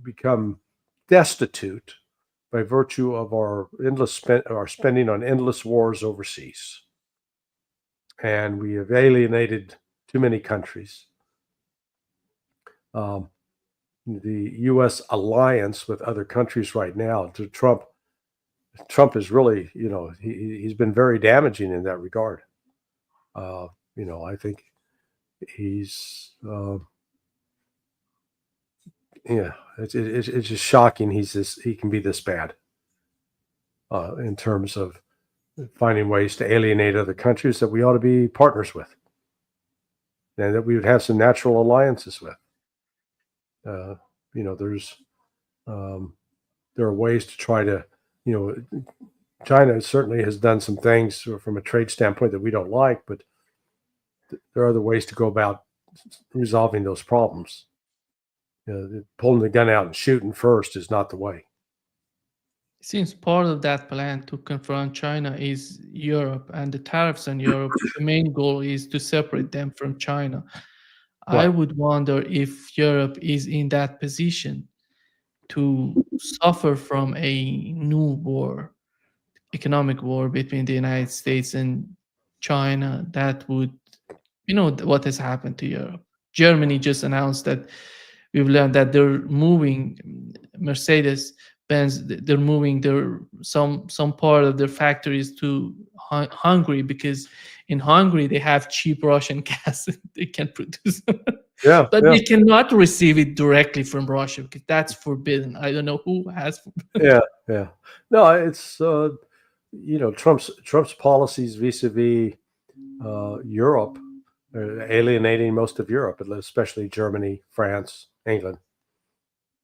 become destitute by virtue of our spending on endless wars overseas, and we have alienated too many countries. The U.S. alliance with other countries right now to Trump is really, he's been very damaging in that regard. I think he's, it's just shocking he can be this bad in terms of finding ways to alienate other countries that we ought to be partners with, and that we would have some natural alliances with. There are ways to try to, China certainly has done some things from a trade standpoint that we don't like, but there are other ways to go about resolving those problems. Pulling the gun out and shooting first is not the way. It seems part of that plan to confront China is Europe, and the tariffs on Europe. The main goal is to separate them from China. I Right. would wonder if Europe is in that position to suffer from a new war, economic war between the United States and China that would, what has happened to Europe. Germany just announced that we've learned that they're moving Mercedes Benz, they're moving their some part of their factories to Hungary, because in Hungary they have cheap Russian gas they can produce. Yeah. But Yeah. they cannot receive it directly from Russia because that's forbidden. I don't know who has. Yeah. Yeah. No, it's Trump's policies vis-a-vis Europe, alienating most of Europe, especially Germany, France, England.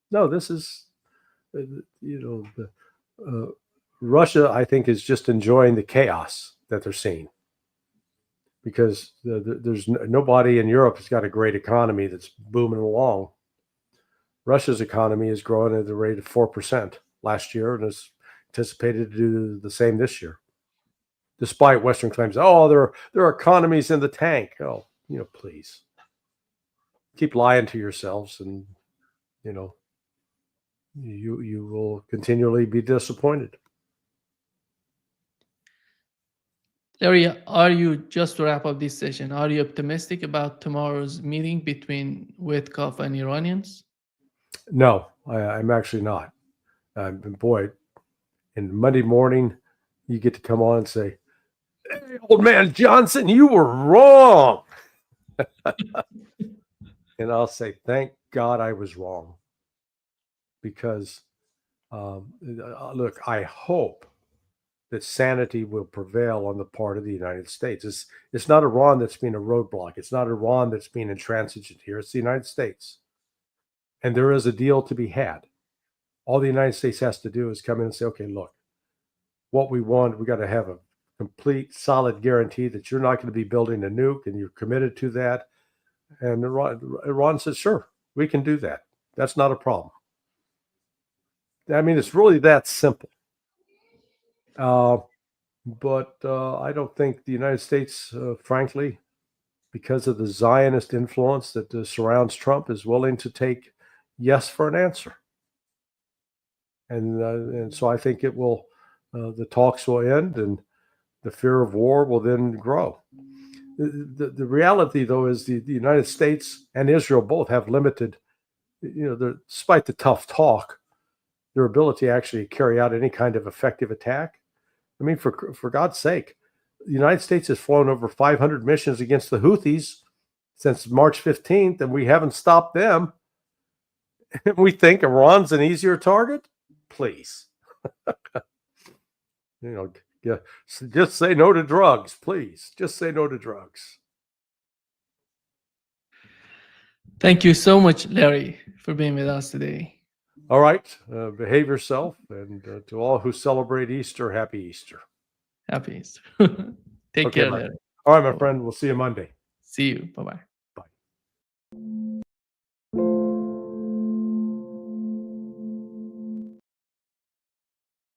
No, this is Russia, I think, is just enjoying the chaos that they're seeing, because there's nobody in Europe has got a great economy that's booming along. Russia's economy is growing at the rate of 4% last year and is anticipated to do the same this year, despite Western claims. Oh, their economy's in the tank. Oh, please keep lying to yourselves, and you will continually be disappointed. Larry, are you, just to wrap up this session, are you optimistic about tomorrow's meeting between Witkoff and Iranians? No, I'm actually not. Boy, and Monday morning, you get to come on and say, "Hey, old man Johnson, you were wrong." And I'll say, thank God I was wrong. Because, look, I hope that sanity will prevail on the part of the United States. It's not Iran that's being a roadblock. It's not Iran that's being intransigent here. It's the United States. And there is a deal to be had. All the United States has to do is come in and say, okay, look, what we want, we got to have a complete, solid guarantee that you're not going to be building a nuke and you're committed to that. And Iran says, sure, we can do that. That's not a problem. I mean, it's really that simple. But I don't think the United States, frankly, because of the Zionist influence that surrounds Trump, is willing to take yes for an answer. And so I think it will, the talks will end and the fear of war will then grow. The reality, though, is the United States and Israel both have limited, despite the tough talk, their ability to actually carry out any kind of effective attack. I mean, for God's sake, the United States has flown over 500 missions against the Houthis since March 15th, and we haven't stopped them. We think Iran's an easier target? Please. Just say no to drugs, please. Just say no to drugs. Thank you so much, Larry, for being with us today. All right. Behave yourself. And to all who celebrate Easter, happy Easter. Happy Easter. Take Okay, care, bye. Larry. All right, my friend. We'll see you Monday. See you. Bye-bye. Bye.